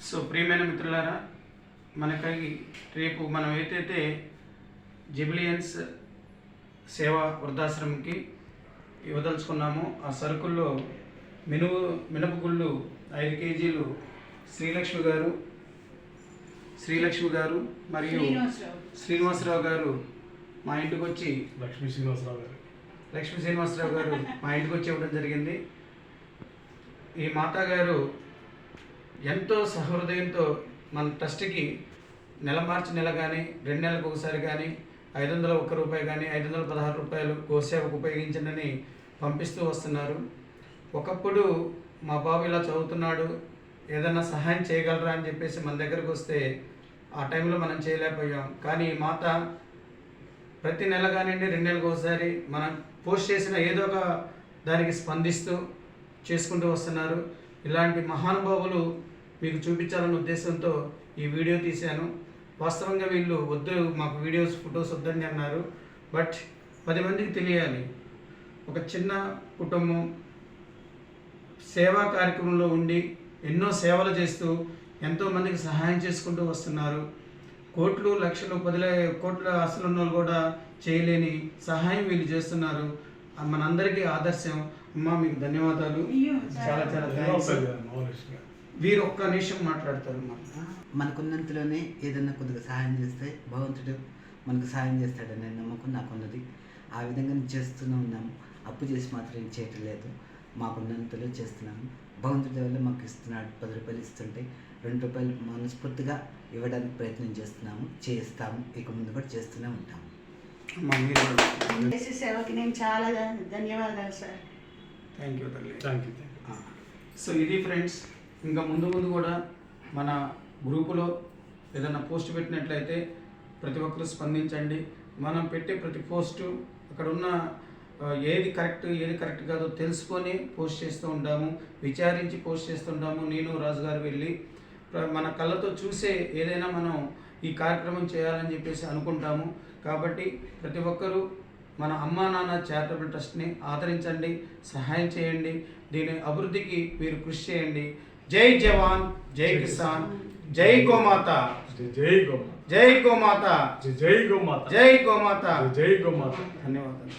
So ప్రియమైన మిత్రులారా, మనకి రేపు మనం ఏదైతే జెబిలియన్స్ సేవా వృద్ధాశ్రమంకి ఇవ్వదలుచుకున్నామో ఆ సరుకుల్లో మినపగుళ్ళు 5 కేజీలు శ్రీలక్ష్మి గారు మరియు శ్రీనివాసరావు గారు మా ఇంటికి వచ్చి లక్ష్మీ శ్రీనివాసరావు గారు మా ఇంటికి వచ్చి ఇవ్వడం జరిగింది. ఈ మాతా గారు ఎంతో సహృదయంతో మన ట్రస్ట్కి మార్చి నెల కానీ 2 నెలలకు ఒకసారి కానీ 501 రూపాయి కానీ 516 రూపాయలు గోసేవకు ఉపయోగించండి పంపిస్తూ వస్తున్నారు. ఒకప్పుడు మా బాబు ఇలా చదువుతున్నాడు, ఏదైనా సహాయం చేయగలరా అని చెప్పేసి మన దగ్గరకు వస్తే ఆ టైంలో మనం చేయలేకపోయాం. కానీ ఈ మాత ప్రతి నెల కానివ్వండి 2 నెలలకు ఒకసారి మనం పోస్ట్ చేసిన ఏదో ఒక దానికి స్పందిస్తూ చేసుకుంటూ వస్తున్నారు. ఇలాంటి మహానుభావులు మీకు చూపించాలన్న ఉద్దేశంతో ఈ వీడియో తీశాను. వాస్తవంగా వీళ్ళు వద్దు, మాకు వీడియోస్ ఫొటోస్ వద్దండి అన్నారు. బట్ 10 మందికి తెలియాలి, ఒక చిన్న కుటుంబం సేవా కార్యక్రమంలో ఉండి ఎన్నో సేవలు చేస్తూ ఎంతోమందికి సహాయం చేసుకుంటూ వస్తున్నారు. కోట్లు లక్షలు 10 కోట్ల ఆస్తులు ఉన్న వాళ్ళు కూడా చేయలేని సహాయం వీళ్ళు చేస్తున్నారు. మనందరికీ ఆదర్శం. అమ్మా మీకు ధన్యవాదాలు, చాలా చాలా థ్యాంక్స్. వీరు ఒక్క నిమిషం మాట్లాడతారు. మనకున్నంతలోనే ఏదన్నా కొద్దిగా సహాయం చేస్తే భగవంతుడు మనకు సహాయం చేస్తాడనే నమ్మకం నాకున్నది. ఆ విధంగా చేస్తూనే ఉన్నాము. అప్పు చేసి మాత్రం చేయటం లేదు, మాకున్నంతలో చేస్తున్నాము. భగవంతుడి వల్ల మాకు ఇస్తున్నాడు. 10 రూపాయలు ఇస్తుంటే 2 రూపాయలు మనస్ఫూర్తిగా ఇవ్వడానికి ప్రయత్నం చేస్తాము. ఇక ముందు కూడా చేస్తూనే ఉంటాము. సేవకి నేను చాలా ధన్యవాదాలు సార్. థ్యాంక్ యూ తల్లి. సో ఇది ఫ్రెండ్స్, ఇంకా ముందు కూడా మన గ్రూపులో ఏదైనా పోస్ట్ పెట్టినట్లయితే ప్రతి ఒక్కరు స్పందించండి. మనం పెట్టే ప్రతి పోస్టు అక్కడ ఉన్న ఏది కరెక్ట్ కాదో తెలుసుకొని పోస్ట్ చేస్తూ ఉంటాము, విచారించి పోస్ట్ చేస్తుంటాము. నేను రాజుగారు వెళ్ళి మన కళ్ళతో చూసే ఏదైనా మనం ఈ కార్యక్రమం చేయాలని చెప్పేసి అనుకుంటాము. కాబట్టి ప్రతి ఒక్కరూ మన అమ్మా నాన్న చారిటబుల్ ట్రస్ట్ని ఆదరించండి, సహాయం చేయండి. దీని అభివృద్ధికి మీరు కృషి చేయండి. జై జవాన్, జై కిసాన్, జై గోమాత, జై గోమాత, జై గోమాత, జై గోమాత, జై గోమాత, జై గోమాత. ధన్యవాదాలు.